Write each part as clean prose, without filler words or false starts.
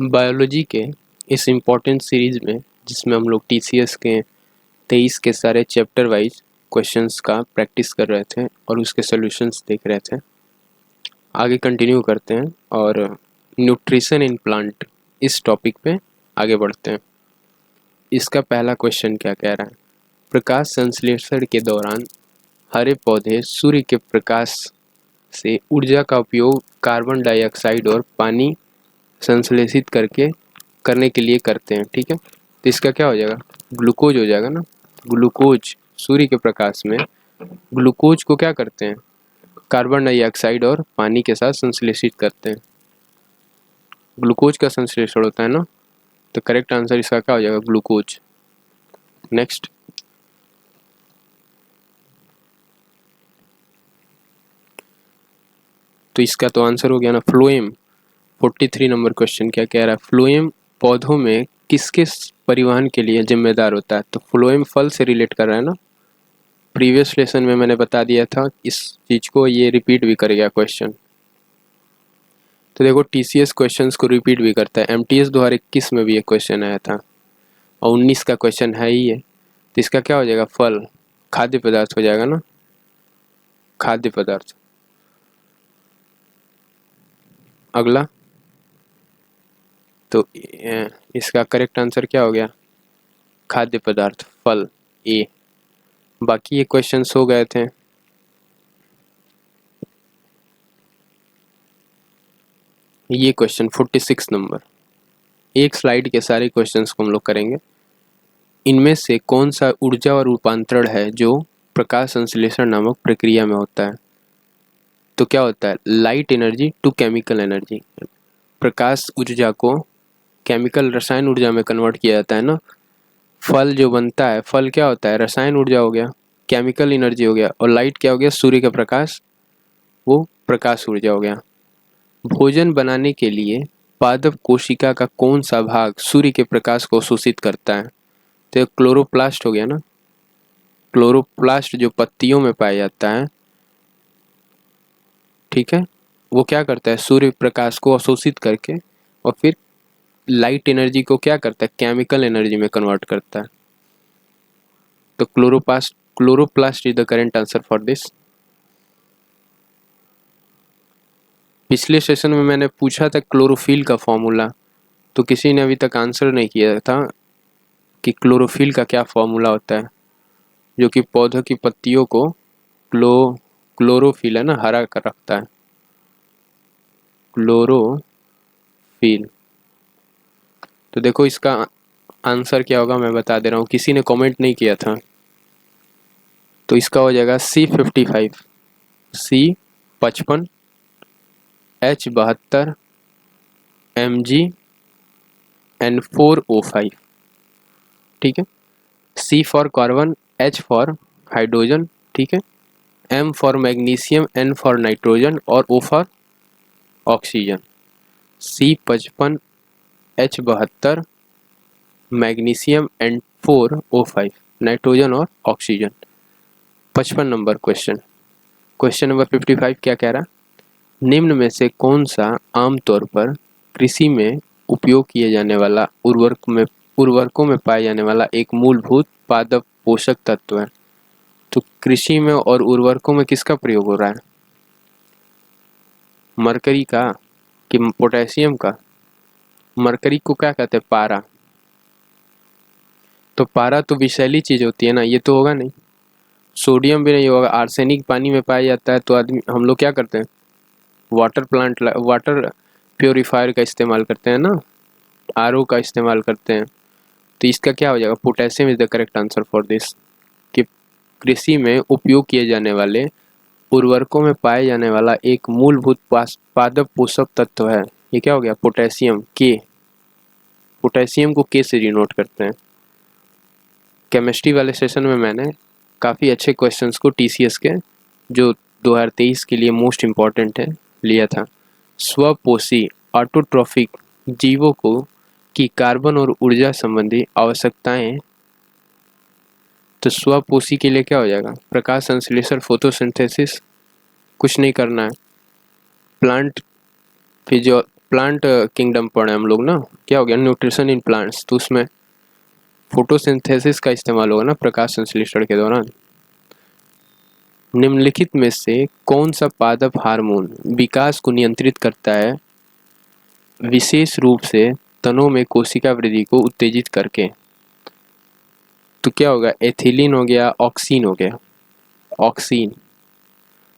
Biology के इस important series में, जिसमें हम लोग टीसीएस के 23 के सारे चैप्टर वाइज क्वेश्चंस का प्रैक्टिस कर रहे थे और उसके सॉल्यूशंस देख रहे थे, आगे कंटिन्यू करते हैं और न्यूट्रिशन इन प्लांट इस टॉपिक पे आगे बढ़ते हैं। इसका पहला क्वेश्चन क्या कह रहा है? प्रकाश संश्लेषण के दौरान हरे पौधे सूर्य के प्रकाश से ऊर्जा का उपयोग कार्बन डाइऑक्साइड और पानी संश्लेषित करने के लिए करते हैं। ठीक है, तो इसका क्या हो जाएगा? ग्लूकोज हो जाएगा ना। ग्लूकोज सूर्य के प्रकाश में ग्लूकोज को क्या करते हैं? कार्बन डाइऑक्साइड और पानी के साथ संश्लेषित करते हैं। ग्लूकोज का संश्लेषण होता है ना, तो करेक्ट आंसर इसका क्या हो जाएगा? ग्लूकोज। नेक्स्ट, तो इसका तो आंसर हो गया ना, फ्लोएम। 43 नंबर क्वेश्चन क्या कह रहा है? फ्लोएम पौधों में किसके परिवहन के लिए जिम्मेदार होता है? तो फ्लोएम फल से रिलेट कर रहा है ना। प्रीवियस लेसन में मैंने बता दिया था इस चीज को, ये रिपीट भी कर गया क्वेश्चन। तो देखो, टीसीएस क्वेश्चंस को रिपीट भी करता है। एमटीएस 2021 में भी एक क्वेश्चन आया था और 19 का क्वेश्चन है ही है। तो इसका क्या हो जाएगा? फल, खाद्य पदार्थ हो जाएगा ना, खाद्य पदार्थ। अगला, तो इसका करेक्ट आंसर क्या हो गया? खाद्य पदार्थ, फल, ए। बाकी ये क्वेश्चंस हो गए थे। ये क्वेश्चन 46 नंबर, एक स्लाइड के सारे क्वेश्चंस को हम लोग करेंगे। इनमें से कौन सा ऊर्जा और रूपांतरण है जो प्रकाश संश्लेषण नामक प्रक्रिया में होता है? तो क्या होता है? Light energy to chemical energy. प्रकाश ऊर्जा को केमिकल रसायन ऊर्जा में कन्वर्ट किया जाता है ना। फल जो बनता है, फल क्या होता है? रसायन ऊर्जा हो गया, केमिकल एनर्जी हो गया, और लाइट क्या हो गया? सूर्य का प्रकाश, वो प्रकाश ऊर्जा हो गया। भोजन बनाने के लिए पादप कोशिका का कौन सा भाग सूर्य के प्रकाश को शोषित करता है? तो क्लोरोप्लास्ट हो गया ना। क्लोरोप्लास्ट जो पत्तियों में पाया जाता है, ठीक है, वो क्या करता है? सूर्य प्रकाश को अवशोषित करके और फिर लाइट एनर्जी को क्या करता है? केमिकल एनर्जी में कन्वर्ट करता है। तो chloroplast is the correct answer for this. पिछले सेशन में मैंने पूछा था क्लोरोफिल का फॉर्मूला, तो किसी ने अभी तक आंसर नहीं किया था कि क्लोरोफिल का क्या फॉर्मूला होता है, जो कि पौधों की पत्तियों को क्लोरोफिल है ना, हरा कर रखता है। क्लोरोफिल। तो देखो, इसका आंसर क्या होगा मैं बता दे रहा हूँ, किसी ने कमेंट नहीं किया था। तो इसका हो जाएगा C55, C55, H72, Mg, N4O5। ठीक है, C for carbon, H for hydrogen, ठीक है, M for magnesium, N for nitrogen और O for oxygen. C55, H72, magnesium, N4O5, nitrogen और ऑक्सीजन। 55 नंबर क्वेश्चन नंबर 55 क्या कह रहा? निम्न में से कौन सा आमतौर पर कृषि में उपयोग किए जाने वाला उर्वरकों में पाए जाने वाला एक मूलभूत पादप पोषक तत्व है? तो कृषि में और उर्वरकों में किसका प्रयोग हो रहा है? मरकरी का कि पोटेशियम का? मरकरी को क्या कहते हैं? पारा। तो पारा तो विषैली चीज होती है ना, ये तो होगा नहीं। सोडियम भी नहीं होगा। आर्सेनिक पानी में पाया जाता है, तो हम लोग क्या करते हैं? वाटर प्योरीफायर का इस्तेमाल करते हैं ना, आरओ का इस्तेमाल करते हैं। तो इसका क्या हो जाएगा? Potassium is the correct answer for this. कि कृषि में उपयोग किए जाने वाले उर्वरकों में पाए जाने वाला एक मूलभूत पादप पोषक तत्व है, ये क्या हो गया? पोटेशियम, के। पोटेशियम को के से डिनोट करते हैं। केमिस्ट्री वाले सेशन में मैंने काफ़ी अच्छे क्वेश्चंस को टीसीएस के, जो 2023 के लिए मोस्ट इम्पॉर्टेंट है, लिया था। स्वपोषी ऑटोट्रॉफिक जीवों को की कार्बन और ऊर्जा संबंधी आवश्यकताएं। तो स्वपोषी के लिए क्या हो जाएगा? प्रकाश संश्लेषण, फोटोसिंथेसिस, कुछ नहीं करना है। प्लांट प्लांट किंगडम पढ़े हम लोग ना, क्या हो गया न्यूट्रिशन इन प्लांट्स, तो उसमें फोटोसिंथेसिस का इस्तेमाल होगा ना प्रकाश संश्लेषण के दौरान। निम्नलिखित में से कौन सा पादप हार्मोन विकास को नियंत्रित करता है, विशेष रूप से तनों में कोशिका वृद्धि को उत्तेजित करके? तो क्या होगा, एथिलीन हो गया, ऑक्सीन हो गया। ऑक्सीन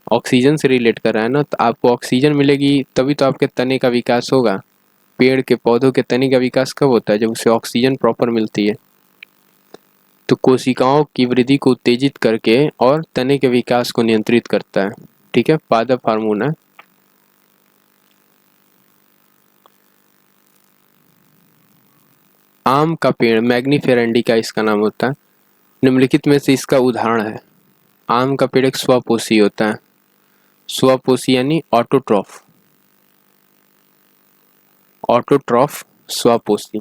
ऑक्सीजन से रिलेट कर रहा है ना, तो आपको ऑक्सीजन मिलेगी तभी तो आपके तने का विकास होगा। पेड़ के पौधों के तने का विकास कब होता है, जब उसे ऑक्सीजन प्रॉपर मिलती है। तो कोशिकाओं की वृद्धि को उत्तेजित करके और तने के विकास को नियंत्रित करता है, ठीक है, पादप हार्मोन है। आम का पेड़ मैग्नीफेरा इंडिका इसका नाम होता है। निम्नलिखित में से इसका उदाहरण है। आम का पेड़ एक स्वपोषी होता है। स्वपोषी यानी ऑटोट्रॉफ, ऑटोट्रॉफ स्वपोषी।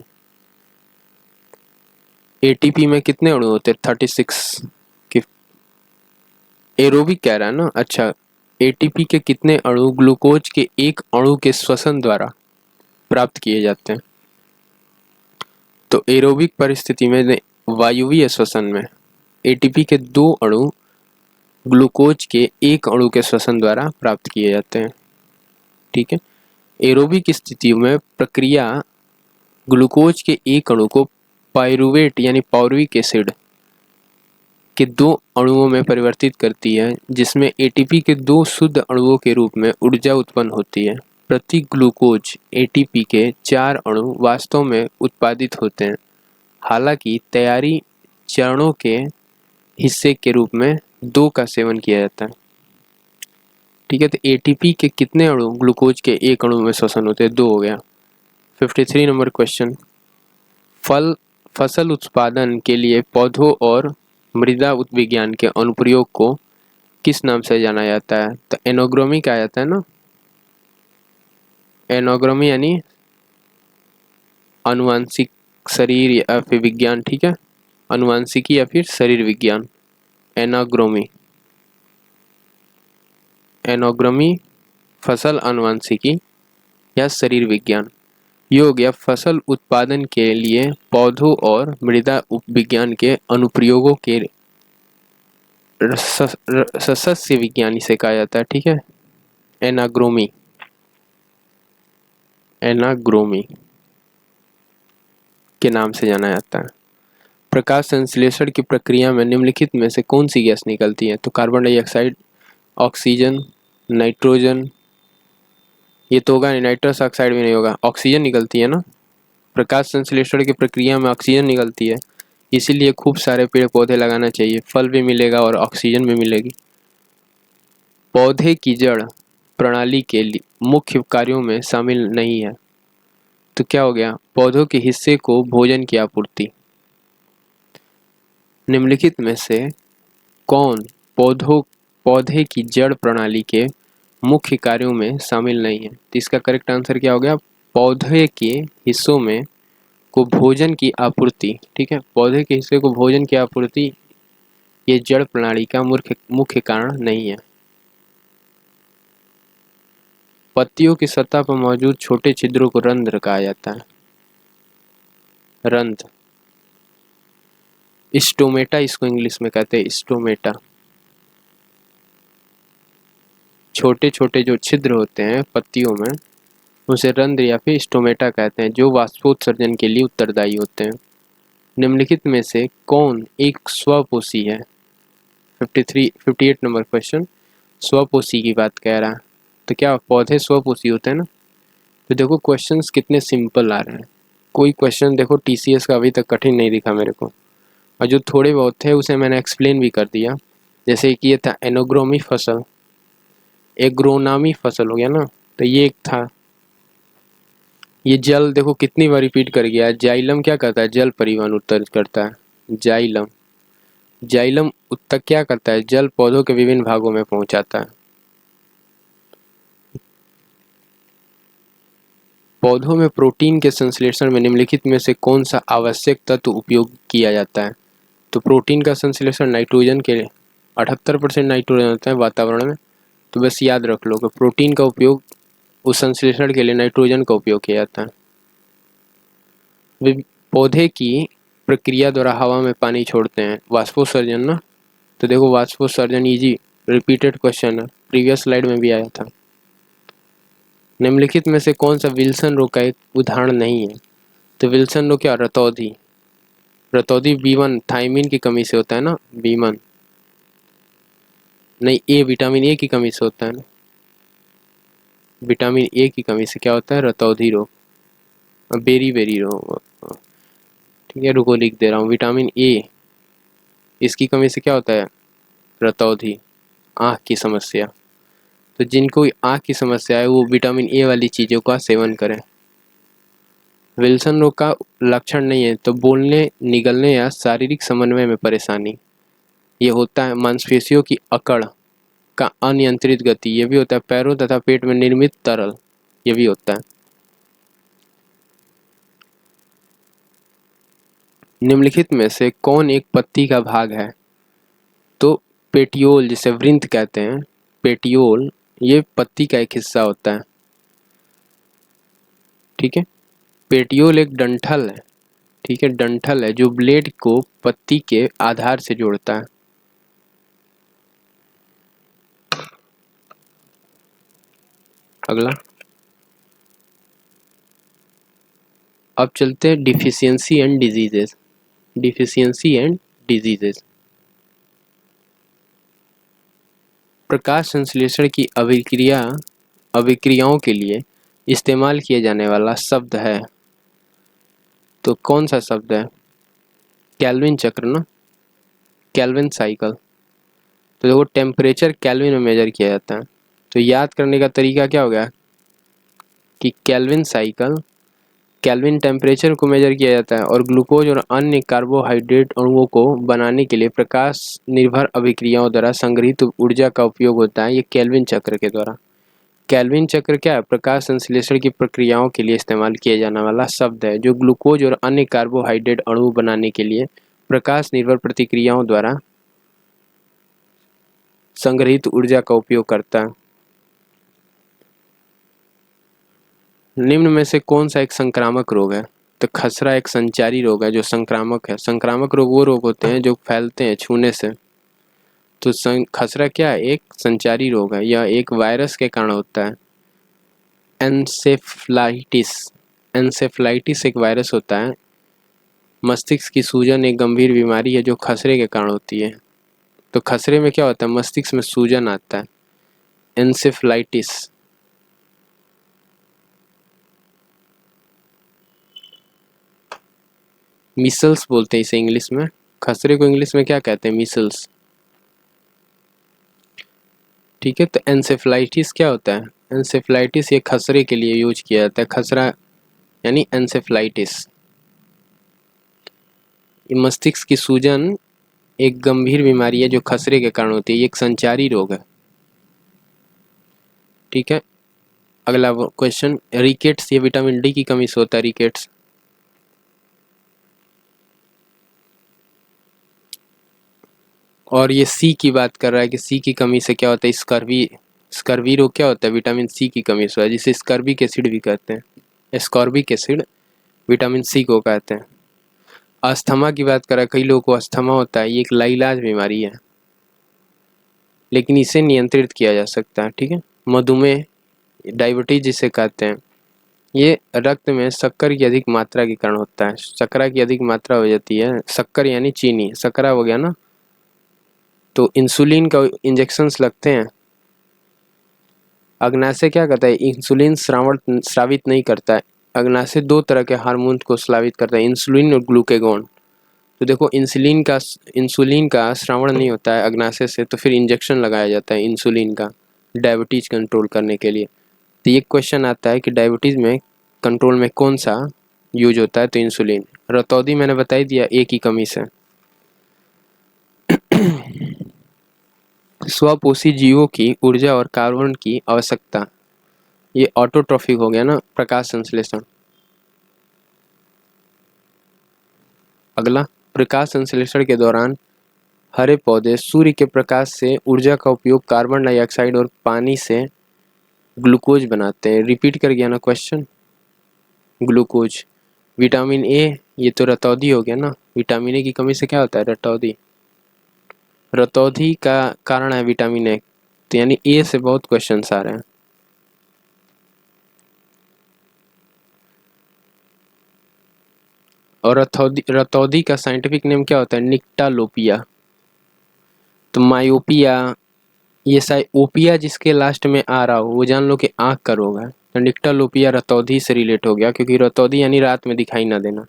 एटीपी में कितने अणु होते हैं, 36 के। एरोबिक कह रहा है ना, अच्छा। एटीपी के कितने अणु ग्लूकोज के एक अणु के श्वसन द्वारा प्राप्त किए जाते हैं? तो एरोबिक परिस्थिति में वायुवीय श्वसन में एटीपी के 2 अणु ग्लूकोज के एक अणु के श्वसन द्वारा प्राप्त किए जाते हैं, ठीक है। एरोबिक स्थिति में प्रक्रिया ग्लूकोज के एक अणु को पाइरुवेट यानी पाउरविक एसिड के 2 अणुओं में परिवर्तित करती है, जिसमें एटीपी के 2 शुद्ध अणुओं के रूप में ऊर्जा उत्पन्न होती है। प्रति ग्लूकोज एटीपी के 4 अणु वास्तव में उत्पादित होते हैं, हालांकि तैयारी चरणों के हिस्से के रूप में 2 का सेवन किया जाता है, ठीक है। तो एटीपी के कितने अणु ग्लूकोज के एक अणु में श्वसन होते हैं, 2 हो गया। 53 नंबर क्वेश्चन, फसल उत्पादन के लिए पौधों और मृदा विज्ञान के अनुप्रयोग को किस नाम से जाना जाता है? तो एनोग्रोमी कहा जाता है ना। एनोग्रोमी यानी अनुवांशिक शरीर या फिर विज्ञान, ठीक है, अनुवांशिकी या फिर शरीर विज्ञान। एनोग्रोमी, एनोग्रोमी फसल अनुवांशिकी या शरीर विज्ञान। ये हो गया फसल उत्पादन के लिए पौधों और मृदा विज्ञान के अनुप्रयोगों के सस्य विज्ञान इसे कहा जाता है, ठीक है। एनाग्रोमी, एनाग्रोमी के नाम से जाना जाता है। प्रकाश संश्लेषण की प्रक्रिया में निम्नलिखित में से कौन सी गैस निकलती है? तो कार्बन डाइऑक्साइड, ऑक्सीजन, नाइट्रोजन। ये तो होगा नहीं, नाइट्रस ऑक्साइड भी नहीं होगा, ऑक्सीजन निकलती है ना। प्रकाश संश्लेषण की प्रक्रिया में ऑक्सीजन निकलती है, इसीलिए खूब सारे पेड़ पौधे लगाना चाहिए, फल भी मिलेगा और ऑक्सीजन भी मिलेगी। पौधे की जड़ प्रणाली के लिए मुख्य कार्यों में शामिल नहीं है, तो क्या हो गया, पौधों के हिस्से को भोजन की आपूर्ति। निम्नलिखित में से कौन पौधे की जड़ प्रणाली के मुख्य कार्यों में शामिल नहीं है? तो इसका करेक्ट आंसर क्या हो गया, पौधे के हिस्सों में को भोजन की आपूर्ति, ठीक है। पौधे के हिस्से को भोजन की आपूर्ति ये जड़ प्रणाली का मुख्य कारण नहीं है। पत्तियों की सतह पर मौजूद छोटे छिद्रों को रंध्र कहा जाता है। रंध्र, स्टोमेटा इसको इंग्लिश में कहते हैं, स्टोमेटा। छोटे छोटे जो छिद्र होते हैं पत्तियों में उसे रंध्र या फिर स्टोमेटा कहते हैं, जो वाष्पोत्सर्जन के लिए उत्तरदायी होते हैं। निम्नलिखित में से कौन एक स्वपोषी है? 58 नंबर क्वेश्चन, स्वपोषी की बात कह रहा है, तो क्या पौधे स्वपोषी होते हैं ना। तो देखो क्वेश्चंस कितने सिंपल आ रहे हैं, कोई क्वेश्चन देखो टीसीएस का अभी तक कठिन नहीं दिखा मेरे को, और जो थोड़े बहुत थे उसे मैंने एक्सप्लेन भी कर दिया। जैसे कि ये था एनोग्रोमी फसल, एग्रोनामी फसल हो गया ना, तो ये एक था। ये जल देखो कितनी बार रिपीट कर गया, जाइलम क्या करता है, जल परिवहन उत्तरित करता है। जाइलम, जाइलम उत्तक क्या करता है, जल पौधों के विभिन्न भागों में पहुंचाता है। पौधों में प्रोटीन के संश्लेषण में निम्नलिखित में से कौन सा आवश्यक तत्व उपयोग किया जाता है? तो प्रोटीन का संश्लेषण नाइट्रोजन के 78% नाइट्रोजन होता है वातावरण में, तो बस याद रख लो कि प्रोटीन का उपयोग उस संश्लेषण के लिए नाइट्रोजन का उपयोग किया जाता है। पौधे की प्रक्रिया द्वारा हवा में पानी छोड़ते हैं, वाष्पोत्सर्जन ना। तो देखो वाष्पोत्सर्जन इजी रिपीटेड क्वेश्चन है, प्रीवियस स्लाइड में भी आया था। निम्नलिखित में से कौन सा विल्सन रोग का एक उदाहरण नहीं है? तो विल्सन रोग क्या, रतौंधी। रतौंधी B1 थायमिन की कमी से होता है ना, B1 नहीं, ए विटामिन ए की कमी से होता है ना, विटामिन ए की कमी से क्या होता है, रतौंधी रोग, बेरी बेरी रोग। ठीक है, रुको लिख दे रहा हूँ, विटामिन ए इसकी कमी से क्या होता है, रतौंधी, आँख की समस्या। तो जिनको आँख की समस्या है वो विटामिन ए वाली चीज़ों का सेवन करें। विल्सन रोग का लक्षण नहीं है तो बोलने, निगलने या शारीरिक समन्वय में परेशानी, ये होता है मांसपेशियों की अकड़ का अनियंत्रित गति, ये भी होता है पैरों तथा पेट में निर्मित तरल, ये भी होता है। निम्नलिखित में से कौन एक पत्ती का भाग है? तो पेटियोल, जिसे वृंत कहते हैं, पेटियोल ये पत्ती का एक हिस्सा होता है। ठीक है, पेटियोल एक डंठल है, ठीक है, डंठल है जो ब्लेड को पत्ती के आधार से जोड़ता है। अगला, अब चलते हैं deficiency and diseases. Deficiency and diseases, प्रकाश संश्लेषण की अभिक्रियाओं के लिए इस्तेमाल किए जाने वाला शब्द है। तो कौन सा शब्द है? केल्विन चक्र ना, केल्विन साइकिल। तो देखो टेम्परेचर केल्विन में मेजर किया जाता है, तो याद करने का तरीका क्या हो गया कि केल्विन साइकिल, केल्विन टेम्परेचर को मेजर किया जाता है और ग्लूकोज और अन्य कार्बोहाइड्रेट अणुओं को बनाने के लिए प्रकाश निर्भर अभिक्रियाओं द्वारा संग्रहित ऊर्जा का उपयोग होता है, ये केल्विन चक्र के द्वारा। केल्विन चक्र क्या है? प्रकाश संश्लेषण की प्रक्रियाओं के लिए इस्तेमाल किया जाने वाला शब्द है जो ग्लूकोज और अन्य कार्बोहाइड्रेट अणु बनाने के लिए प्रकाश निर्भर प्रतिक्रियाओं द्वारा संग्रहित ऊर्जा का उपयोग करता है। निम्न में से कौन सा एक संक्रामक रोग है? तो खसरा एक संचारी रोग है जो संक्रामक है। संक्रामक रोग वो रोग होते हैं जो फैलते हैं छूने से। तो खसरा क्या है? एक संचारी रोग है, यह एक वायरस के कारण होता है। एन्सेफ्लाइटिस, एन्सेफ्लाइटिस एक वायरस होता है। मस्तिष्क की सूजन एक गंभीर बीमारी है जो खसरे के कारण होती है। तो खसरे में क्या होता है? मस्तिष्क में सूजन आता है, एन्सेफ्लाइटिस। मिसल्स बोलते हैं इसे इंग्लिश में, खसरे को इंग्लिश में क्या कहते हैं? मिसल्स। ठीक है, तो एन्सेफ्लाइटिस क्या होता है? एन्सेफ्लाइटिस ये खसरे के लिए यूज किया जाता है, खसरा यानी एन्सेफ्लाइटिस। ये मस्तिष्क की सूजन एक गंभीर बीमारी है जो खसरे के कारण होती है, ये एक संचारी रोग है। ठीक है, अगला क्वेश्चन, रिकेट्स ये विटामिन डी की कमी से होता है, रिकेट्स। और ये सी की बात कर रहा है कि सी की कमी से क्या होता है? स्कर्वी। स्कर्वी रोग क्या होता है? विटामिन सी की कमी से, जिसे स्कर्बिक एसिड भी कहते हैं। स्कॉर्बिक एसिड विटामिन सी को कहते हैं। अस्थमा की बात करा, कई लोगों को अस्थमा होता है, ये एक लाइलाज बीमारी है लेकिन इसे नियंत्रित किया जा सकता है। ठीक है, मधुमेह, डायबिटीज जिसे कहते हैं, ये रक्त में शक्कर की अधिक मात्रा के कारण होता है। शर्करा की अधिक मात्रा हो जाती है, शक्कर यानी चीनी, शर्करा हो गया ना, तो इंसुलिन का इंजेक्शंस लगते हैं। अग्नाशय क्या करता है? इंसुलिन स्रावित नहीं करता है। अग्नाशय दो तरह के हार्मोन को स्रावित करता है, इंसुलिन और ग्लूकेगॉन। तो देखो इंसुलिन का श्रावण नहीं होता है अग्नाशय से, तो फिर इंजेक्शन लगाया जाता है इंसुलिन का डायबिटीज कंट्रोल करने के लिए। तो ये क्वेश्चन आता है कि डायबिटीज में कंट्रोल में कौन सा यूज होता है? तो इंसुलिन। रतौंधी मैंने बता ही दिया, ए की कमी से। स्वपोषी जीवों की ऊर्जा और कार्बन की आवश्यकता, ये ऑटोट्रॉफिक हो गया ना, प्रकाश संश्लेषण। अगला, प्रकाश संश्लेषण के दौरान हरे पौधे सूर्य के प्रकाश से ऊर्जा का उपयोग कार्बन डाइऑक्साइड और पानी से ग्लूकोज बनाते हैं। रिपीट कर गया ना क्वेश्चन, ग्लूकोज। विटामिन ए, ये तो रतौंधी हो गया ना, विटामिन ए की कमी से क्या होता है, रतौंधी। रतौंधी का कारण है विटामिन ए, तो यानी ए से बहुत क्वेश्चन आ रहे हैं। और रतौंधी का साइंटिफिक नेम क्या होता है, निक्टालोपिया। तो मायोपिया, ये शायद ओपिया जिसके लास्ट में आ रहा हो वो जान लो कि आँख का रोग है। तो निक्टालोपिया रतौंधी से रिलेट हो गया, क्योंकि रतौंधी यानी रात में दिखाई ना देना।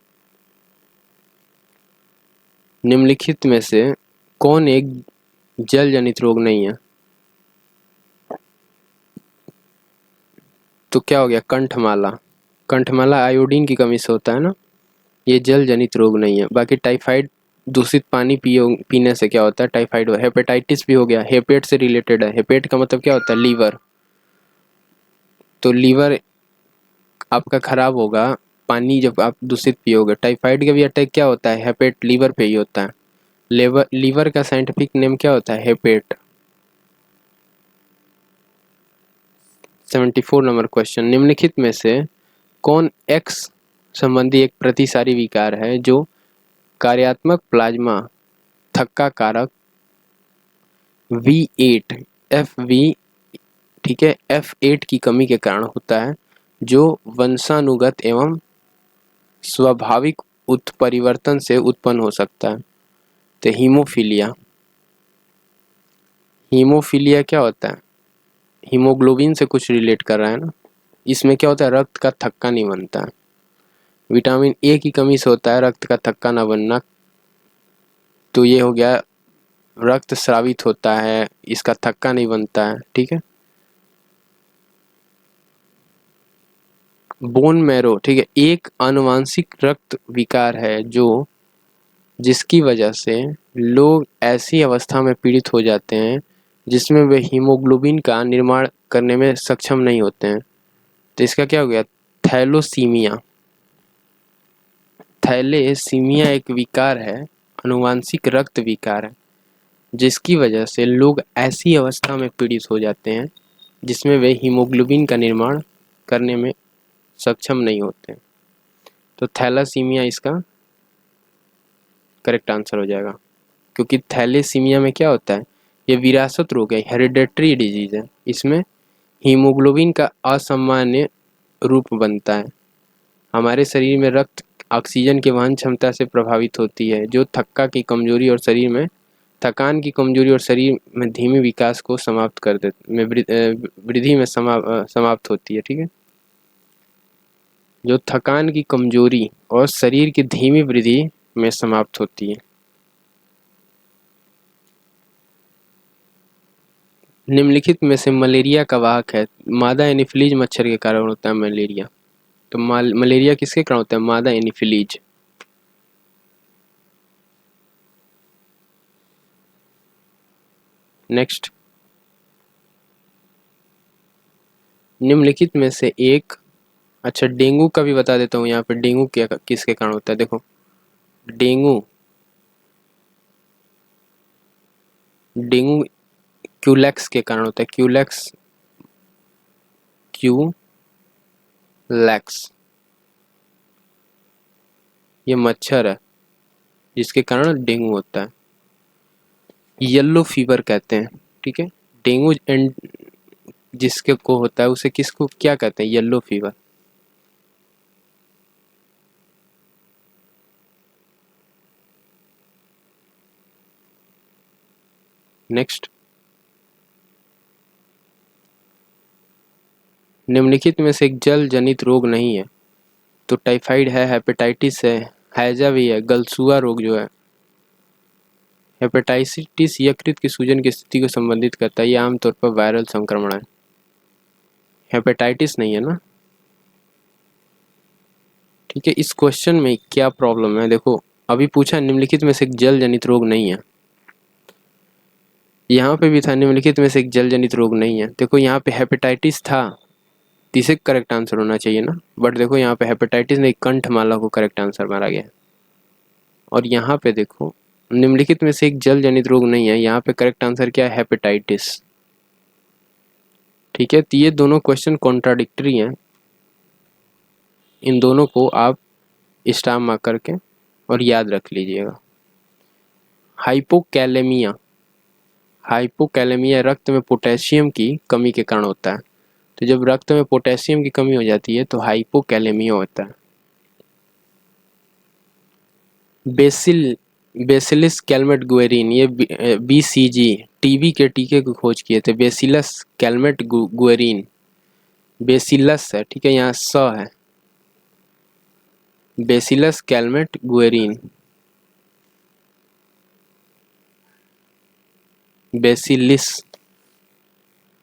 निम्नलिखित में से कौन एक जल जनित रोग नहीं है, तो क्या हो गया, कंठमाला। कंठमाला आयोडीन की कमी से होता है ना, ये जल जनित रोग नहीं है। बाकी टाइफाइड, दूषित पानी पीने से क्या होता है, टाइफाइड। हेपेटाइटिस भी हो गया, हेपेट से रिलेटेड है। हेपेट का मतलब क्या होता है, लीवर। तो लीवर आपका खराब होगा पानी जब आप दूषित पियोगे। टाइफाइड का भी अटैक क्या होता है, हेपेट, लीवर पे ही होता है। लीवर का साइंटिफिक नेम क्या होता है, हेपेट। 74 नंबर क्वेश्चन, निम्नलिखित में से कौन एक्स संबंधी एक प्रतिसारी विकार है जो कार्यात्मक प्लाज्मा थक्का कारक V8 FV, ठीक है, F8 की कमी के कारण होता है, जो वंशानुगत एवं स्वाभाविक उत्परिवर्तन से उत्पन्न हो सकता है। तो हीमोफीलिया। हीमोफीलिया क्या होता है, हीमोग्लोबिन से कुछ रिलेट कर रहा है ना। इसमें क्या होता है, रक्त का थक्का नहीं बनता है। विटामिन ए की कमी से होता है रक्त का थक्का ना बनना, तो ये हो गया रक्त स्रावित होता है, इसका थक्का नहीं बनता है, ठीक है। बोन मैरो, ठीक है, एक आनुवांशिक रक्त विकार है जो जिसकी वजह से लोग ऐसी अवस्था में पीड़ित हो जाते हैं जिसमें वे हीमोग्लोबिन का निर्माण करने में सक्षम नहीं होते हैं। तो इसका क्या हो गया, थैलोसीमिया। थैलेसीमिया एक विकार है, आनुवांशिक रक्त विकार है, जिसकी वजह से लोग ऐसी अवस्था में पीड़ित हो जाते हैं जिसमें वे हीमोग्लोबिन का निर्माण करने में सक्षम नहीं होते। तो थैलासीमिया इसका करेक्ट आंसर हो जाएगा, क्योंकि थैलेसीमिया में क्या होता है, ये विरासत रोग है, हेरिडेटरी डिजीज है। इसमें हीमोग्लोबिन का असामान्य रूप बनता है। हमारे शरीर में रक्त ऑक्सीजन की वहन क्षमता से प्रभावित होती है, जो थक्का की कमजोरी और शरीर में थकान की कमजोरी और शरीर में धीमे विकास को समाप्त कर देती में वृद्धि में समाप्त होती है, ठीक है। जो थकान की कमजोरी और शरीर की धीमी वृद्धि में समाप्त होती है। निम्नलिखित में से मलेरिया का वाहक है, मादा एनीफिलीज मच्छर के कारण होता है मलेरिया। तो मलेरिया किसके कारण होता है, मादा एनीफिलीज। नेक्स्ट, निम्नलिखित में से एक, अच्छा डेंगू का भी बता देता हूँ यहाँ पे। डेंगू क्या किसके कारण होता है, देखो डेंगू, डेंगू क्यूलेक्स के कारण होता है, क्यूलैक्स, ये मच्छर है जिसके कारण डेंगू होता है। येलो फीवर कहते हैं, ठीक है। डेंगू एंड जिसके को होता है उसे किसको क्या कहते हैं, येलो फीवर। नेक्स्ट, निम्नलिखित में से एक जल जनित रोग नहीं है, तो टाइफाइड है, हेपेटाइटिस है, हैजा भी है, गलसुआ रोग जो है। हेपेटाइटिस यकृत की सूजन की स्थिति को संबंधित करता है, ये आमतौर पर वायरल संक्रमण है। हेपेटाइटिस नहीं है ना, ठीक है। इस क्वेश्चन में क्या प्रॉब्लम है, देखो अभी पूछा निम्नलिखित में से एक जल जनित रोग नहीं है, यहाँ पे भी था निम्नलिखित में से एक जल जनित रोग नहीं है। देखो यहाँ पे हेपेटाइटिस था, तीसरे करेक्ट आंसर होना चाहिए ना, बट देखो यहाँ पे हेपेटाइटिस नहीं, कंठमाला को करेक्ट आंसर मारा गया। और यहाँ पे देखो निम्नलिखित में से एक जल जनित रोग नहीं है, यहाँ पे करेक्ट आंसर क्या है, हेपेटाइटिस। ठीक है, तो ये दोनों क्वेश्चन कॉन्ट्राडिक्टरी हैं, इन दोनों को आप स्टार मार्क करके और याद रख लीजिएगा। हाइपोकैलेमिया, हाइपोकैलेमिया रक्त में पोटेशियम की कमी के कारण होता है। तो जब रक्त में पोटेशियम की कमी हो जाती है तो हाइपोकैलेमिया होता है। बेसिलस कैलमेट गुएरिन, ये BCG टीबी के टीके की खोज किए थे। बेसिलस कैलमेट गुएरिन, बेसिलस है, ठीक है, यहाँ स है, bacillus Calmette Guerin, bacillus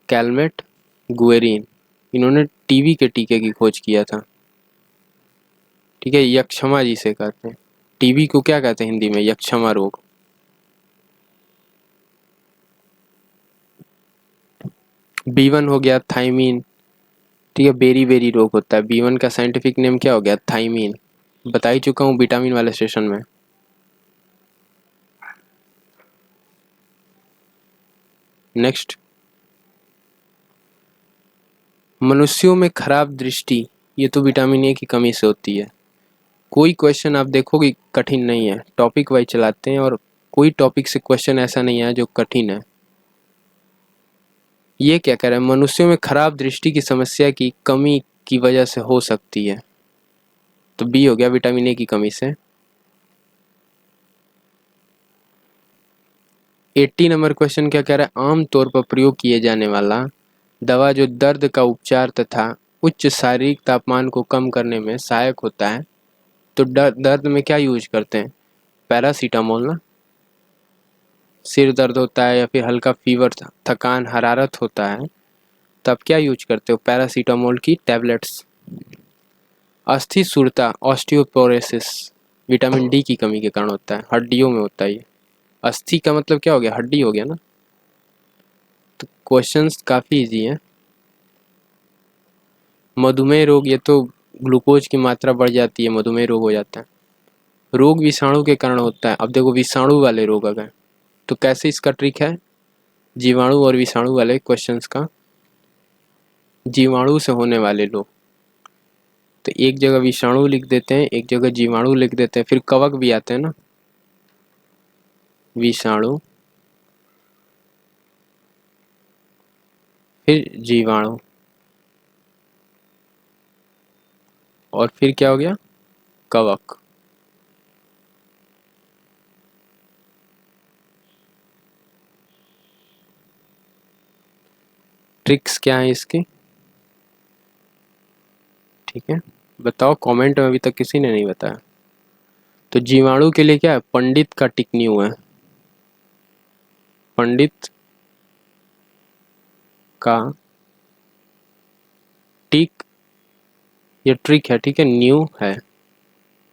Calmette Guerin, इन्होंने टीबी के टीके की खोज किया था। ठीक है, यक्षमा जिसे कहते हैं, टीबी को क्या कहते हैं हिंदी में, यक्षमा रोग। B1 हो गया थाइमीन, ठीक है, बेरी बेरी रोग होता है। B1 का साइंटिफिक नेम क्या हो गया, थाइमीन, बता ही चुका हूँ विटामिन वाले सेशन में। नेक्स्ट, मनुष्यों में खराब दृष्टि, ये तो विटामिन ए की कमी से होती है। कोई क्वेश्चन आप देखोगे कठिन नहीं है, टॉपिक वाइज चलाते हैं और कोई टॉपिक से क्वेश्चन ऐसा नहीं है जो कठिन है। ये क्या कह रहा है, मनुष्यों में खराब दृष्टि की समस्या की कमी की वजह से हो सकती है, तो बी हो गया विटामिन ए की कमी से। 80 नंबर क्वेश्चन क्या कह रहा है, आमतौर पर प्रयोग किए जाने वाला दवा जो दर्द का उपचार तथा उच्च शारीरिक तापमान को कम करने में सहायक होता है, तो दर्द में क्या यूज करते हैं, पैरासीटामोल ना। सिर दर्द होता है या फिर हल्का फीवर, थकान, हरारत होता है, तब क्या यूज करते हो, पैरासीटामोल की टैबलेट्स। अस्थि सूरता, ऑस्टियोपोरोसिस, विटामिन डी की कमी के कारण होता है, हड्डियों में होता है ये। अस्थि का मतलब क्या हो गया, हड्डी हो गया ना। तो क्वेश्चंस काफ़ी इजी हैं। मधुमेह रोग, ये तो ग्लूकोज की मात्रा बढ़ जाती है, मधुमेह रोग हो जाता है। रोग विषाणु के कारण होता है। अब देखो विषाणु वाले रोग अगर, तो कैसे इसका ट्रिक है, जीवाणु और विषाणु वाले क्वेश्चंस का, जीवाणु से होने वाले रोग, तो एक जगह विषाणु लिख देते हैं, एक जगह जीवाणु लिख देते हैं, फिर कवक भी आते हैं ना, विषाणु फिर जीवाणु और फिर क्या हो गया, कवक। ट्रिक्स क्या है इसकी, ठीक है, बताओ कमेंट में, अभी तक किसी ने नहीं बताया। तो जीवाणु के लिए क्या है, पंडित का टिक न्यू है, पंडित का टिक, ये ट्रिक है, ठीक है, न्यू है।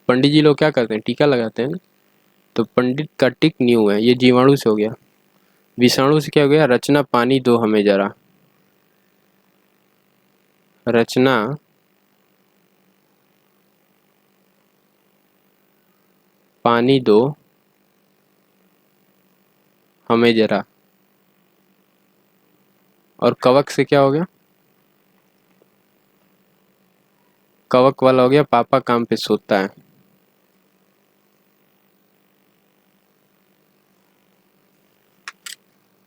पंडित जी लोग क्या करते हैं, टीका लगाते हैं ना, तो पंडित का टिक न्यू है, ये जीवाणु से हो गया। विषाणु से क्या हो गया, रचना पानी दो हमें जरा, रचना पानी दो हमें जरा। और कवक से क्या हो गया, कवक वाला हो गया, पापा काम पे सोता है।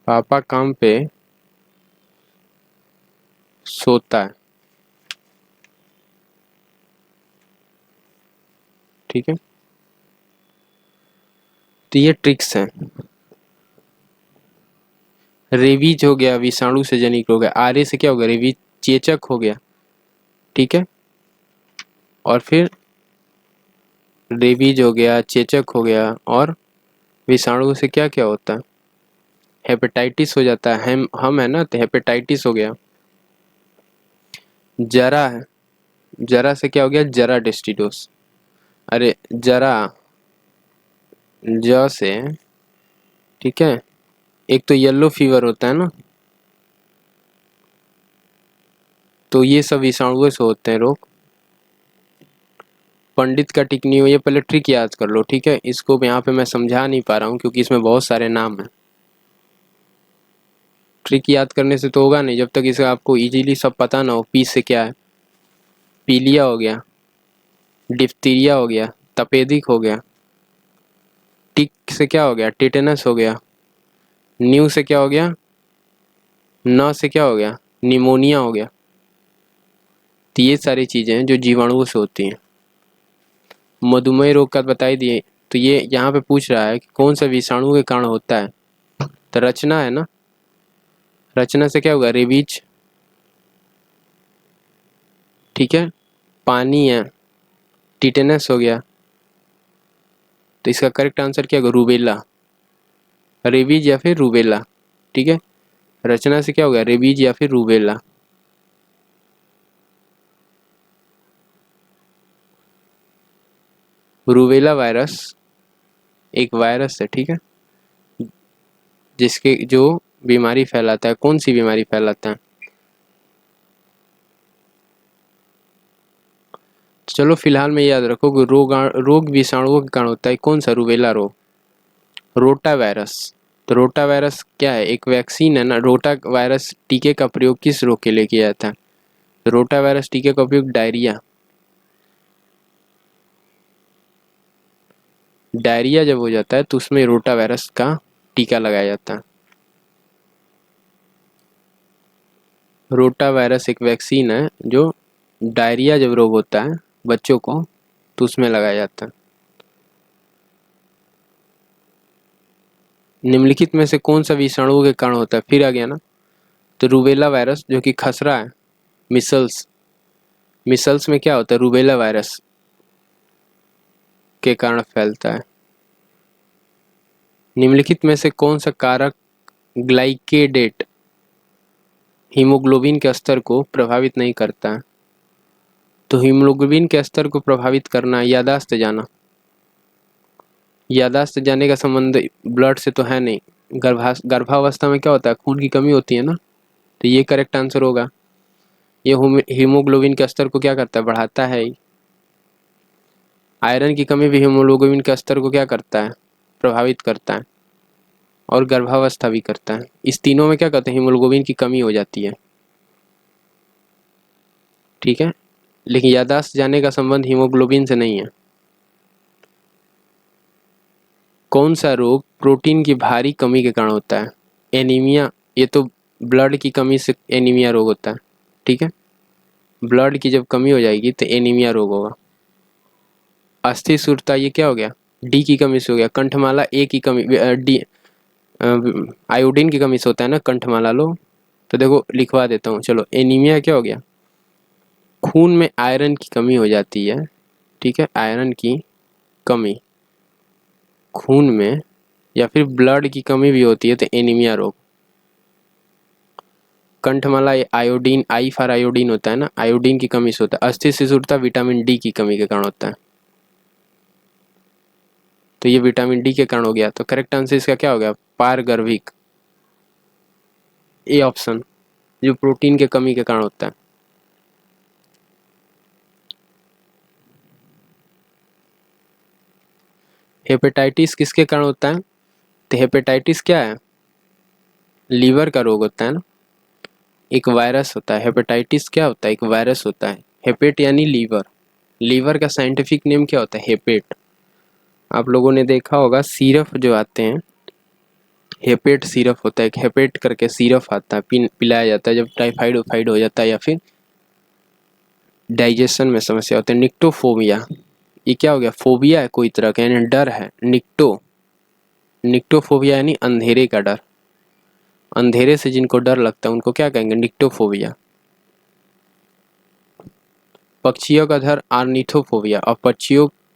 पापा काम पे सोता है, ठीक है, तो ये ट्रिक्स हैं। रेबीज हो गया, विषाणु से जनित हो गया। आर्य से क्या हो गया, रेबीज, चेचक हो गया, ठीक है, और फिर रेबीज हो गया, चेचक हो गया, और विषाणु से क्या क्या होता है, हेपेटाइटिस हो जाता है, हम है ना, तो हेपेटाइटिस हो गया। जरा है, जरा से क्या हो गया, जरा डेस्टिडोस, अरे जरा, ज से, ठीक है, एक तो येलो फीवर होता है ना, तो ये सब विषाणुओं से होते हैं रोग। पंडित का टिक नहीं हो, ये पहले ट्रिक याद कर लो, ठीक है, इसको यहाँ पे मैं समझा नहीं पा रहा हूँ क्योंकि इसमें बहुत सारे नाम हैं। ट्रिक याद करने से तो होगा नहीं जब तक इसे आपको इजीली सब पता ना हो। पी से क्या है, पीलिया हो गया, डिप्थीरिया हो गया, तपेदिक हो गया। टिक से क्या हो गया, टिटेनस हो गया। न्यू से क्या हो गया, न से क्या हो गया, निमोनिया हो गया। तो ये सारी चीज़ें हैं जो जीवाणुओं से होती हैं। मधुमेह रोग का बता ही दिए। तो ये यहाँ पे पूछ रहा है कि कौन सा विषाणु के कारण होता है, तो रचना है ना। रचना से क्या होगा, रेबीज, ठीक है। पानी है, टिटेनस हो गया। तो इसका करेक्ट आंसर क्या होगा, रूबेला। रेबीज या फिर रूबेला, ठीक है। रचना से क्या होगा, रेबीज या फिर रूबेला। रूबेला वायरस एक वायरस है, ठीक है, जिसके जो बीमारी फैलाता है। कौन सी बीमारी फैलाता है, चलो फिलहाल में याद रखो कि रोग विषाणुओं के कारण होता है। कौन सा, रूबेला रोग। रोटा वायरस, तो रोटा वायरस क्या है, एक वैक्सीन है ना। रोटा वायरस टीके का प्रयोग किस रोग के लिए किया जाता है, तो रोटा वायरस टीके का उपयोग डायरिया जब हो जाता है तो उसमें रोटा वायरस का टीका लगाया जाता है। रोटा वायरस एक वैक्सीन है जो डायरिया जब रोग होता है बच्चों को तो उसमें लगाया जाता है। निम्नलिखित में से कौन सा विषाणुओं के कारण होता है, फिर आ गया ना। तो रूबेला वायरस जो कि खसरा है, मिसल्स। मिसल्स में क्या होता है, रूबेला वायरस के कारण फैलता है। निम्नलिखित में से कौन सा कारक ग्लाइकेडेट हीमोग्लोबिन के स्तर को प्रभावित नहीं करता है, तो हीमोग्लोबिन के स्तर को प्रभावित करना, यादाश्त जाना। यादाश्त जाने का संबंध ब्लड से तो है नहीं। गर्भावस्था में क्या होता है, खून की कमी होती है ना, तो ये करेक्ट आंसर होगा। ये हीमोग्लोबिन के स्तर को क्या करता है, बढ़ाता है। आयरन की कमी भी हीमोग्लोबिन के स्तर को क्या करता है, प्रभावित करता है, और गर्भावस्था भी करता है। इस तीनों में क्या कहते हैं, हीमोग्लोबिन की कमी हो जाती है, ठीक है। लेकिन याददाश्त जाने का संबंध हीमोग्लोबिन से नहीं है। कौन सा रोग प्रोटीन की भारी कमी के कारण होता है, एनीमिया। ये तो ब्लड की कमी से एनीमिया रोग होता है, ठीक है। ब्लड की जब कमी हो जाएगी तो एनीमिया रोग होगा। अस्थि सूरता, ये क्या हो गया, डी की कमी से हो गया। कंठमाला, ए की कमी, डी आयोडीन की कमी से होता है ना कंठमाला लो। तो देखो लिखवा देता हूँ, चलो। एनीमिया क्या हो गया, खून में आयरन की कमी हो जाती है, ठीक है। आयरन की कमी खून में या फिर ब्लड की कमी भी होती है तो एनीमिया रोग। कंठमाला आयोडीन, आई फॉर आयोडीन होता है ना, आयोडीन की कमी से होता है। अस्थि शिशुरता विटामिन डी की कमी के कारण होता है, तो ये विटामिन डी के कारण हो गया। तो करेक्ट आंसर इसका क्या हो गया, पारगर्भिक, ए ऑप्शन, जो प्रोटीन के कमी के कारण होता है। हेपेटाइटिस किसके कारण होता है, तो हेपेटाइटिस क्या है, लीवर का रोग होता है ना। एक वायरस होता है हेपेटाइटिस, क्या होता है, एक वायरस होता है। हेपेट यानी लीवर, लीवर का साइंटिफिक नेम क्या होता है, हेपेट। आप लोगों ने देखा होगा सिरप जो आते हैं, हेपेट सिरप होता है। एक हेपेट करके सिरप आता है, पिलाया जाता है जब टाइफाइड वाइफाइड हो जाता है या फिर डाइजेशन में समस्या होती है। निक्टोफोबिया, ये क्या हो गया, फोबिया है कोई तरह का, यानी डर है। निक्टोफोबिया यानी अंधेरे का डर। अंधेरे से जिनको डर लगता है उनको क्या कहेंगे, निक्टोफोबिया। पक्षियों का डर ऑर्निथोफोबिया, और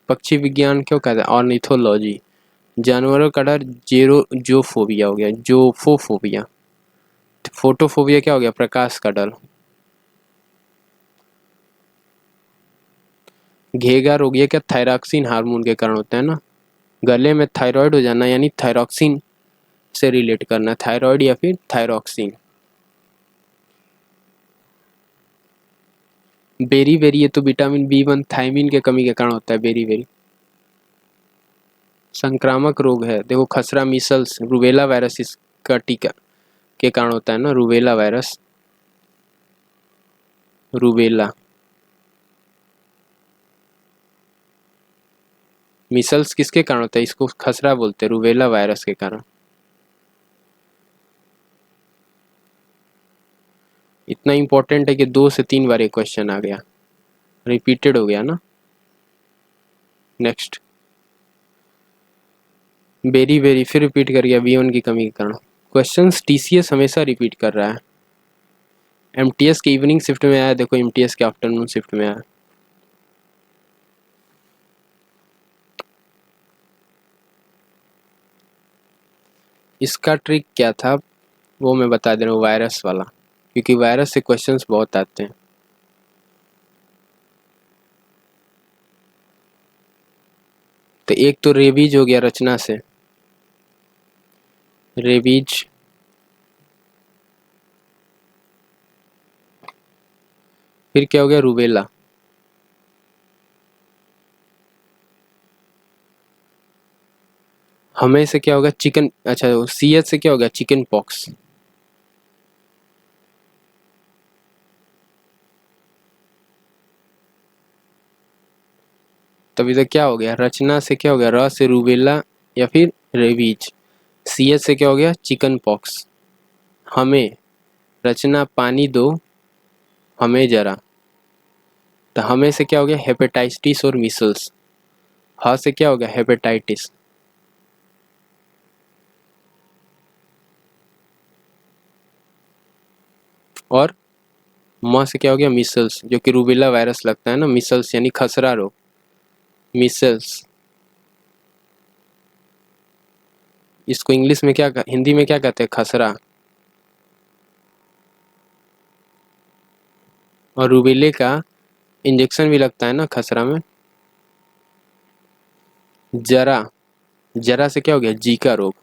पक्षी विज्ञान क्यों कहते हैं, ऑर्निथोलॉजी। जानवरों का डर जोफोबिया हो गया, जोफोफोबिया। फोटोफोबिया क्या हो गया, प्रकाश का डर। घेगा रोग, ये क्या, थायरॉक्सिन हार्मोन के कारण होता है ना। गले में थायराइड हो जाना यानी थायरॉक्सिन से रिलेट करना, थायराइड या फिर थायरॉक्सिन। बेरी बेरी, ये तो विटामिन B1 थायमिन के कमी के कारण होता है, बेरी बेरी। संक्रामक रोग है, देखो खसरा, मीसल्स, रूबेला वायरस, इसका टीका के कारण होता है ना, रूबेला वायरस, रूबेला। मिसल्स किसके कारण होता है, इसको खसरा बोलते हैं, रूबेला वायरस के कारण। इतना इंपॉर्टेंट है कि 2 से 3 बार ये क्वेश्चन आ गया, रिपीटेड हो गया ना। नेक्स्ट, बेरी बेरी फिर रिपीट कर गया B1 की कमी के कारण। क्वेश्चंस TCS हमेशा रिपीट कर रहा है। MTS के इवनिंग शिफ्ट में आया, देखो MTS के आफ्टरनून शिफ्ट में आया। इसका ट्रिक क्या था वो मैं बता दे रहा हूँ, वायरस वाला, क्योंकि वायरस से क्वेश्चंस बहुत आते हैं। तो एक तो रेबीज हो गया रचना से, रेबीज, फिर क्या हो गया, रूबेला, हमें से क्या होगा, चिकन, अच्छा CH से क्या होगा, चिकन पॉक्स। तभी तो क्या हो गया, रचना से क्या हो गया, र से रूबेला या फिर रेबीज। CH से क्या हो गया, चिकन पॉक्स। हमें, रचना पानी दो हमें जरा, तो हमें से क्या हो गया, हेपेटाइटिस और मिसल्स। ह से क्या हो गया, हेपेटाइटिस। और म से क्या हो गया, मिसल्स, जो कि रूबेला वायरस लगता है ना, मिसल्स यानी खसरा रोग, मिसल्स। इसको इंग्लिश में क्या, हिंदी में क्या कहते हैं, खसरा। और रूबेले का इंजेक्शन भी लगता है ना खसरा में। जरा, जरा से क्या हो गया, जीका रोग,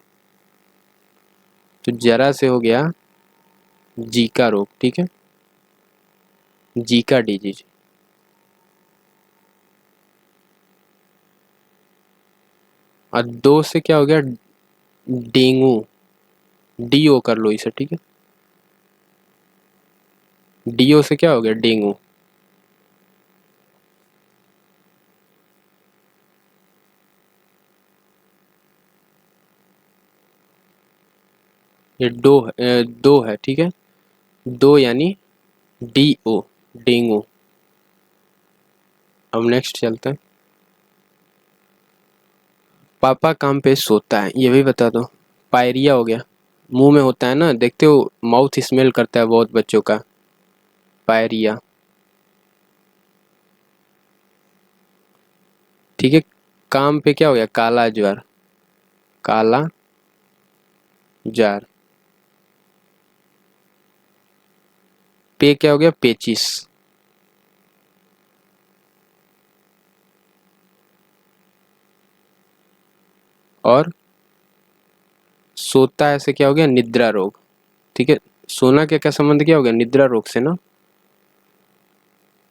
तो जरा से हो गया जीका रोग, ठीक है, जीका डिजीज। और 2 से क्या हो गया, डेंगू, DO कर लो इसे, ठीक है, DO से क्या हो गया, डेंगू। ये दो है, ठीक है, 2 यानी DO, डेंगू। अब नेक्स्ट चलते हैं, पापा काम पे सोता है, ये भी बता दो। पायरिया हो गया, मुंह में होता है ना, देखते हो माउथ स्मेल करता है बहुत बच्चों का, पायरिया, ठीक है। काम पे क्या हो गया, काला ज्वर, काला जार। पे क्या हो गया, पेचिस। और सोता है से क्या हो गया, निद्रा रोग, ठीक है। सोना के क्या संबंध क्या हो गया, निद्रा रोग से ना,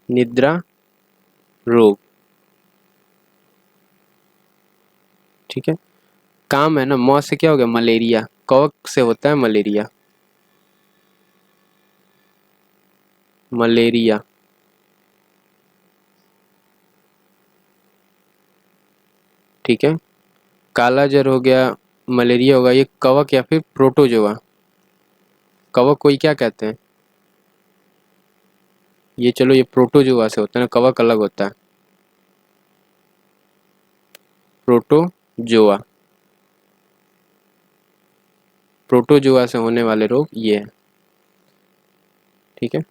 निद्रा रोग, ठीक है। काम है ना, मौ से क्या हो गया, मलेरिया, कवक से होता है मलेरिया, मलेरिया, ठीक है। काला जर हो गया, मलेरिया होगा, ये कवक या फिर प्रोटोजोआ। कवक कोई क्या कहते हैं, ये चलो ये प्रोटोजोआ से होता है ना, कवक अलग होता है, प्रोटोजोआ, प्रोटोजोआ से होने वाले रोग ये है, ठीक है।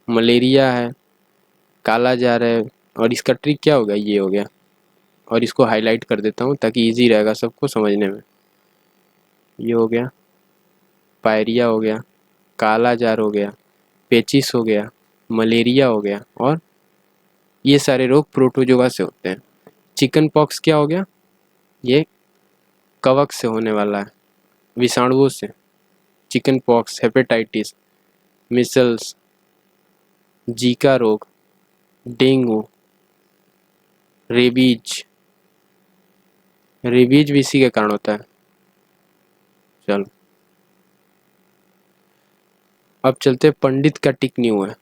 मलेरिया है, काला जार है, और इसका ट्रिक क्या होगा, ये हो गया। और इसको हाईलाइट कर देता हूँ ताकि इजी रहेगा सबको समझने में। ये हो गया, पायरिया हो गया, काला जार हो गया, पेचिस हो गया, मलेरिया हो गया, और ये सारे रोग प्रोटोजोआ से होते हैं। चिकन पॉक्स क्या हो गया, ये कवक से होने वाला है, विषाणुओं से। Chicken pox, hepatitis, micelles, Zika रोग, डेंगू, रेबीज, रेबीज भी इसी के कारण होता है। चलो अब चलते, पंडित का टिक न्यू है,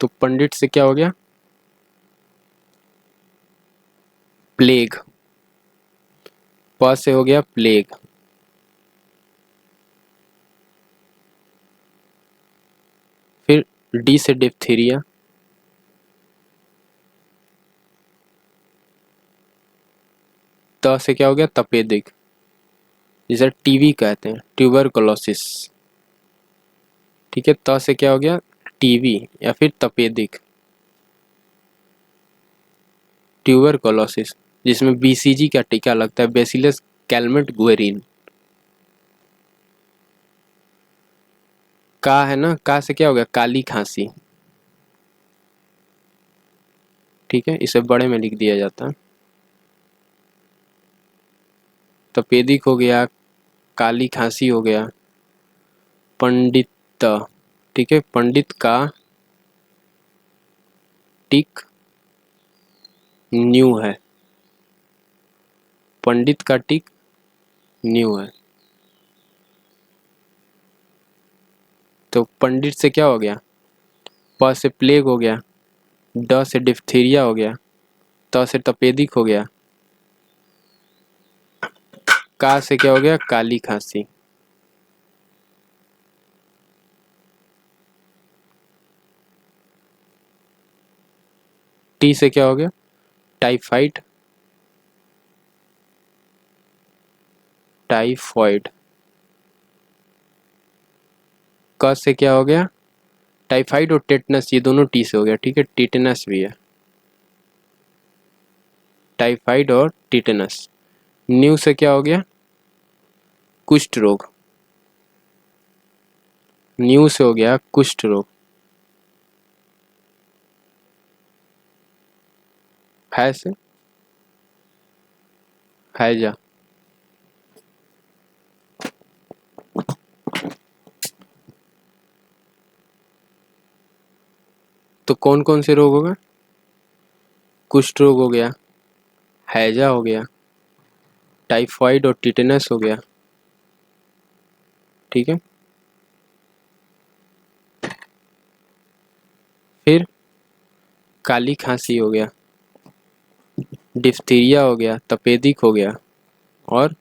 तो पंडित से क्या हो गया, प्लेग, प से हो गया प्लेग, फिर डी से डिप्थीरिया, त से क्या हो गया, तपेदिक, जिसे टीवी कहते हैं, ट्यूबरकुलोसिस। ठीक है, त से क्या हो गया, टीवी या फिर तपेदिक, ट्यूबरकुलोसिस, जिसमें बीसीजी का टीका लगता है, बेसिलस कैलमेट गुएरिन। का है ना, का से क्या हो गया, काली खांसी। ठीक है, इसे बड़े में लिख दिया जाता है। तपेदिक हो गया, काली खांसी हो गया, पंडित, ठीक है, पंडित का टिक न्यू है, पंडित का टिक न्यू है, तो पंडित से क्या हो गया, प से प्लेग हो गया, ड से डिप्थीरिया हो गया, त से तपेदिक हो गया, का से क्या हो गया, काली खांसी, टी से क्या हो गया, टाइफाइड, टाइफॉइड, क से क्या हो गया, टाइफाइड और टेटनस, ये दोनों टी से हो गया। ठीक है, टिटेनस भी है, टाइफाइड और टिटेनस। न्यू से क्या हो गया, कुष्ठ रोग, न्यू से हो गया कुष्ठ रोग। है से हैजा, तो कौन कौन से रोग हो गए, कुष्ठ रोग हो गया, हैजा हो गया, टाइफाइड और टिटेनस हो गया। ठीक है, फिर काली खांसी हो गया, डिप्थीरिया हो गया, तपेदिक हो गया और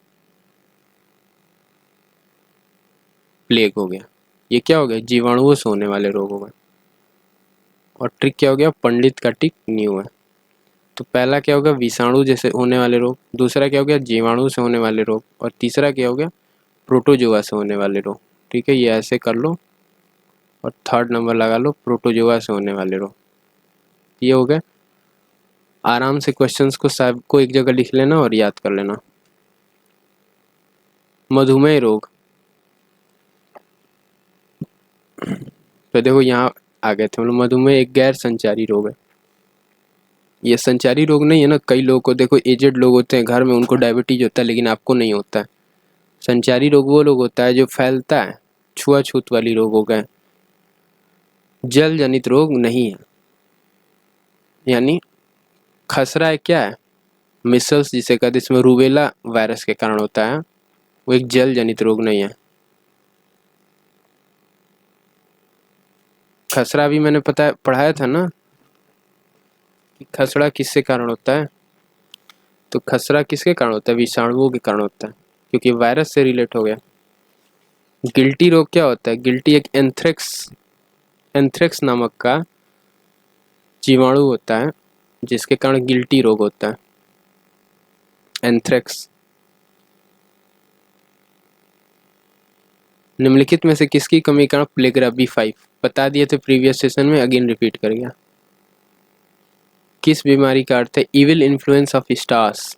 प्लेग हो गया। ये क्या हो गया, जीवाणुओं से होने वाले रोग हो गए। और ट्रिक क्या हो गया, पंडित का टिक न्यू है। तो पहला क्या हो गया, विषाणु जैसे होने वाले रोग, दूसरा क्या हो गया, जीवाणु से होने वाले रोग, और तीसरा क्या हो गया, प्रोटोजोआ से होने वाले रोग। ठीक है, ये ऐसे कर लो और थर्ड नंबर लगा लो, प्रोटोजोआ से होने वाले रोग। ये हो गए। आराम से क्वेश्चंस को सब को एक जगह लिख लेना और याद कर लेना। मधुमेह रोग, तो देखो यहाँ आ गए थे, मतलब मधुमेह एक गैर संचारी रोग है। ये संचारी रोग नहीं है ना, कई लोगों को देखो, एजेड लोग होते हैं घर में, उनको डायबिटीज होता है लेकिन आपको नहीं होता है। संचारी रोग वो लोग होता है जो फैलता है, छुआछूत वाली रोग हो गए, जल जनित रोग नहीं है। यानी खसरा है, क्या है, मिसल्स जिसे कहते हैं, इसमें रूबेला वायरस के कारण होता है, वो एक जल जनित रोग नहीं है। खसरा भी मैंने पढ़ाया था ना कि खसरा किससे कारण होता है, तो खसरा किसके कारण होता है, विषाणुओं के कारण होता है, क्योंकि वायरस से रिलेट हो गया। गिल्टी रोग क्या होता है, गिल्टी एक एंथ्रेक्स नामक का जीवाणु होता है जिसके कारण गिल्टी रोग होता है, एंथ्रेक्स। निम्नलिखित में से किसकी कमी के कारण प्लेगरा B5, बता दिए थे प्रीवियस सेशन में, अगेन रिपीट कर गया। किस बीमारी का अर्थ है इविल इन्फ्लुएंस ऑफ स्टार्स,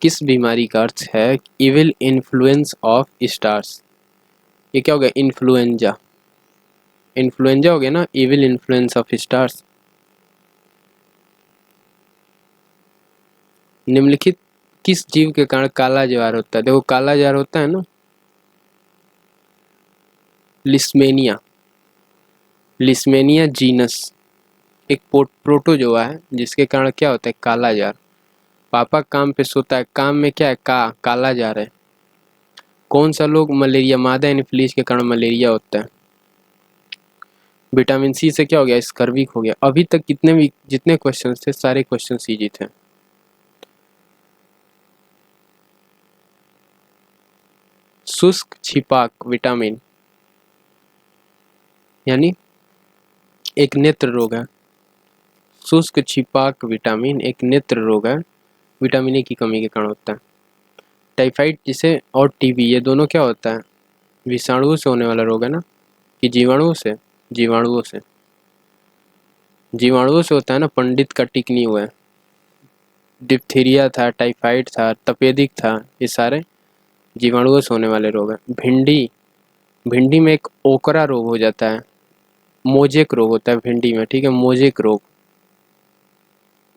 किस बीमारी का अर्थ है इविल इन्फ्लुएंस ऑफ स्टार्स, ये क्या हो गया, इन्फ्लुएंजा, इन्फ्लुएंजा हो गया ना, इविल इन्फ्लुएंस ऑफ स्टार्स। निम्नलिखित किस जीव के कारण काला ज्वार होता है, देखो काला ज्वार होता है ना, लिस्मेनिया, लिस्मेनिया जीनस एक प्रोटोजोआ है जिसके कारण क्या होता है, काला जार। पापा काम पे सोता है, काम में क्या है, काला जार है। कौन सा रोग मलेरिया, मादा एनोफिलीज के कारण मलेरिया होता है? विटामिन सी से क्या हो गया, स्कर्वी हो गया। अभी तक कितने भी जितने क्वेश्चन थे सारे क्वेश्चन इजी थे। शुष्क छिपाक विटामिन यानी एक नेत्र रोग है। शुष्क छिपाक विटामिन एक नेत्र रोग है, विटामिन ए की कमी के कारण होता है। टाइफाइड जिसे और टीबी ये दोनों क्या होता है, विषाणुओं से होने वाला रोग है ना, कि जीवाणुओं से? जीवाणुओं से, जीवाणुओं से होता है ना, पंडित का टिक नहीं हुआ है। डिप्थीरिया था, टाइफाइड था, तपेदिक था, ये सारे जीवाणुओं से होने वाले रोग हैं। भिंडी, भिंडी में एक ओकरा रोग हो जाता है, मोजेक रोग होता है भिंडी में, ठीक है। मोजेक रोग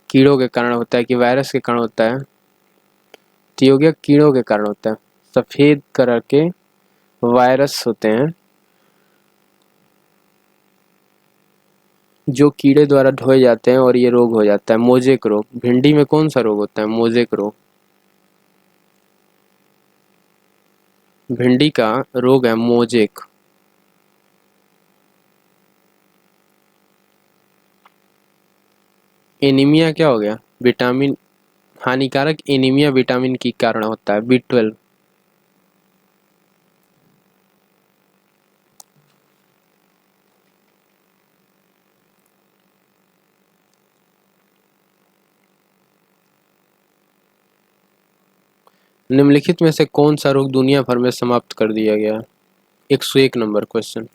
कीड़ों के कारण होता है कि वायरस के कारण होता है? तो ये हो गया कीड़ों के कारण होता है। सफेद कलर के वायरस होते हैं जो कीड़े द्वारा ढोए जाते हैं और ये रोग हो जाता है मोजेक रोग। भिंडी में कौन सा रोग होता है, मोजेक रोग। भिंडी का रोग है मोजेक। एनीमिया क्या हो गया, विटामिन हानिकारक एनीमिया विटामिन की कारण होता है, B12। निम्नलिखित में से कौन सा रोग दुनिया भर में समाप्त कर दिया गया? 101 नंबर क्वेश्चन।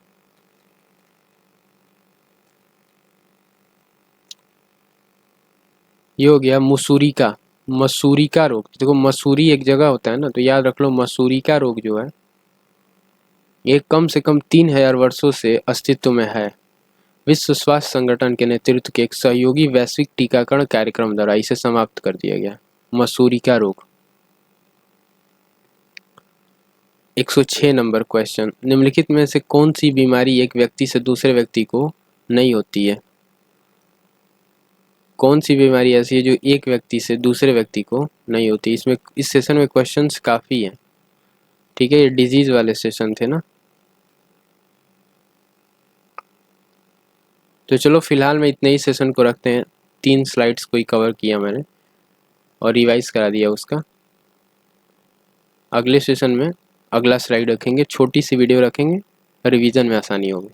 ये हो गया मसूरी का, मसूरी का रोग। देखो मसूरी एक जगह होता है ना, तो याद रख लो मसूरी का रोग जो है ये कम से कम 3000 वर्षों से अस्तित्व में है। विश्व स्वास्थ्य संगठन के नेतृत्व के एक सहयोगी वैश्विक टीकाकरण कार्यक्रम द्वारा इसे समाप्त कर दिया गया, मसूरी का रोग। 106 नंबर क्वेश्चन। निम्नलिखित में से कौन सी बीमारी एक व्यक्ति से दूसरे व्यक्ति को नहीं होती है? कौन सी बीमारी ऐसी है जो एक व्यक्ति से दूसरे व्यक्ति को नहीं होती? इसमें इस सेशन में क्वेश्चंस काफ़ी हैं, ठीक है। ये डिजीज वाले सेशन थे ना। तो चलो फिलहाल में इतने ही सेशन को रखते हैं। 3 स्लाइड्स को ही कवर किया मैंने और रिवाइज करा दिया उसका। अगले सेशन में अगला स्लाइड रखेंगे, छोटी सी वीडियो रखेंगे, रिवीजन में आसानी होगी।